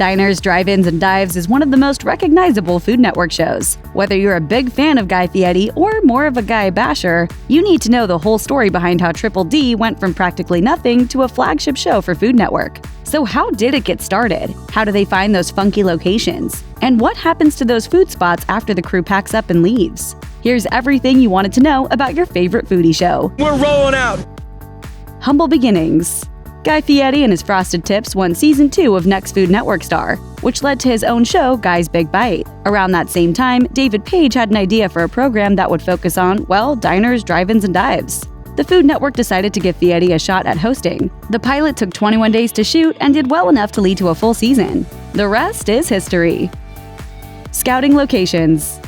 Diners, Drive-Ins, and Dives is one of the most recognizable Food Network shows. Whether you're a big fan of Guy Fieri or more of a Guy basher, you need to know the whole story behind how Triple D went from practically nothing to a flagship show for Food Network. So how did it get started? How do they find those funky locations? And what happens to those food spots after the crew packs up and leaves? Here's everything you wanted to know about your favorite foodie show. We're rolling out! Humble beginnings. Guy Fieri and his Frosted Tips won Season 2 of Next Food Network star, which led to his own show, Guy's Big Bite. Around that same time, David Page had an idea for a program that would focus on, well, diners, drive-ins, and dives. The Food Network decided to give Fieri a shot at hosting. The pilot took 21 days to shoot and did well enough to lead to a full season. The rest is history. Scouting locations.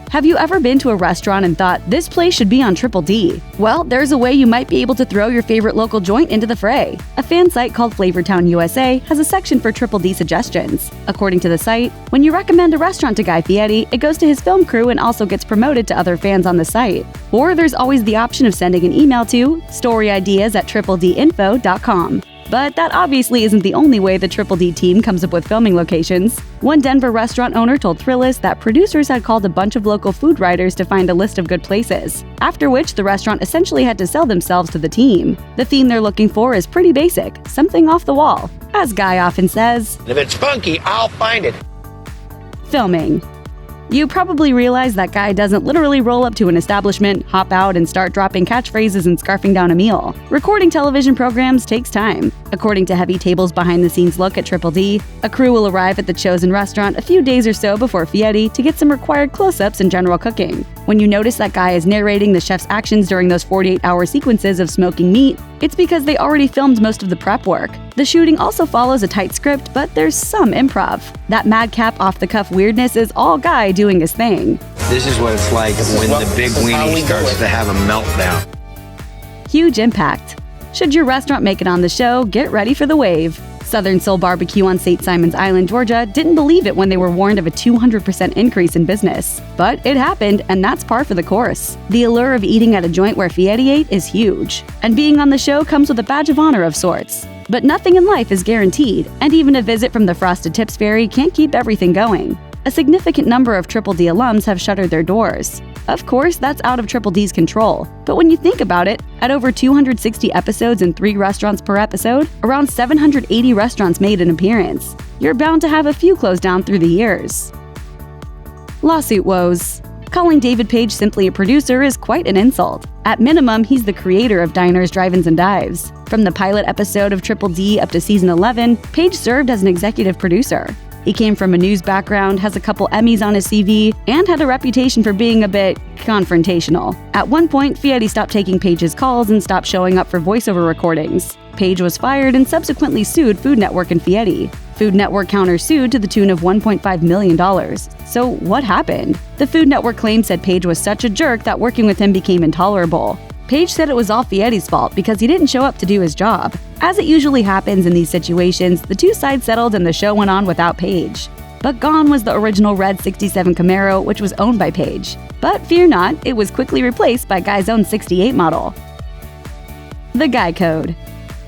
Have you ever been to a restaurant and thought, this place should be on Triple D? Well, there's a way you might be able to throw your favorite local joint into the fray. A fan site called Flavortown USA has a section for Triple D suggestions. According to the site, when you recommend a restaurant to Guy Fieri, it goes to his film crew and also gets promoted to other fans on the site. Or there's always the option of sending an email to storyideas@tripledinfo.com. But that obviously isn't the only way the Triple D team comes up with filming locations. One Denver restaurant owner told Thrillist that producers had called a bunch of local food writers to find a list of good places, after which the restaurant essentially had to sell themselves to the team. The theme they're looking for is pretty basic, something off the wall. As Guy often says, If it's funky, I'll find it. Filming. You probably realize that Guy doesn't literally roll up to an establishment, hop out, and start dropping catchphrases and scarfing down a meal. Recording television programs takes time. According to Heavy Table's behind-the-scenes look at Triple D, a crew will arrive at the chosen restaurant a few days or so before Fieri to get some required close-ups and general cooking. When you notice that Guy is narrating the chef's actions during those 48-hour sequences of smoking meat, it's because they already filmed most of the prep work. The shooting also follows a tight script, but there's some improv. That madcap off-the-cuff weirdness is all Guy doing his thing. This is what it's like when the big weenie starts to have a meltdown. Huge impact. Should your restaurant make it on the show, get ready for the wave. Southern Soul Barbecue on St. Simons Island, Georgia didn't believe it when they were warned of a 200% increase in business. But it happened, and that's par for the course. The allure of eating at a joint where Fieri ate is huge. And being on the show comes with a badge of honor of sorts. But nothing in life is guaranteed, and even a visit from the Frosted Tips Fairy can't keep everything going. A significant number of Triple D alums have shuttered their doors. Of course, that's out of Triple D's control. But when you think about it, at over 260 episodes and 3 restaurants per episode, around 780 restaurants made an appearance. You're bound to have a few close down through the years. Lawsuit woes. Calling David Page simply a producer is quite an insult. At minimum, he's the creator of Diners, Drive-Ins, and Dives. From the pilot episode of Triple D up to Season 11, Page served as an executive producer. He came from a news background, has a couple Emmys on his CV, and had a reputation for being a bit confrontational. At one point, Fieri stopped taking Page's calls and stopped showing up for voiceover recordings. Page was fired and subsequently sued Food Network and Fieri. Food Network countersued to the tune of $1.5 million. So what happened? The Food Network claim said Page was such a jerk that working with him became intolerable. Page said it was all Fieri's fault because he didn't show up to do his job. As it usually happens in these situations, the two sides settled and the show went on without Page. But gone was the original red 67 Camaro, which was owned by Page. But fear not, it was quickly replaced by Guy's own 68 model. The Guy Code.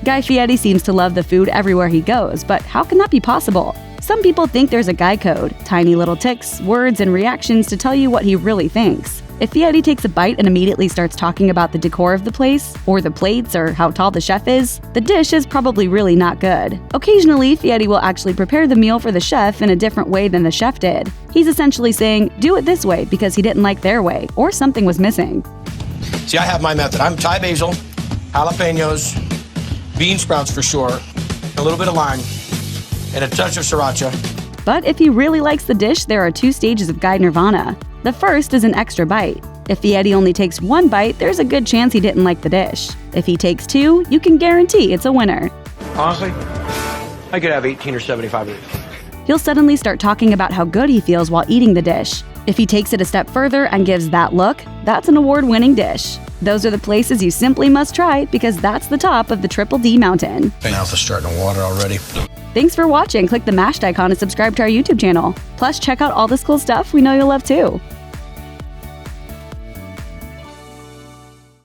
Guy Fieri seems to love the food everywhere he goes, but how can that be possible? Some people think there's a Guy Code, tiny little tics, words, and reactions to tell you what he really thinks. If Fieri takes a bite and immediately starts talking about the decor of the place, or the plates, or how tall the chef is, the dish is probably really not good. Occasionally, Fieri will actually prepare the meal for the chef in a different way than the chef did. He's essentially saying, do it this way because he didn't like their way, or something was missing. See, I have my method. I'm Thai basil, jalapenos, bean sprouts for sure, a little bit of lime, and a touch of sriracha. But if he really likes the dish, there are 2 stages of Guy Nirvana. The first is an extra bite. If Fieri only takes 1 bite, there's a good chance he didn't like the dish. If he takes 2, you can guarantee it's a winner. Honestly, I could have 18 or 75 of these. He'll suddenly start talking about how good he feels while eating the dish. If he takes it a step further and gives that look, that's an award-winning dish. Those are the places you simply must try because that's the top of the Triple D mountain. My mouth is starting to water already. Thanks for watching. Click the mashed icon to subscribe to our YouTube channel. Plus, check out all this cool stuff we know you'll love too.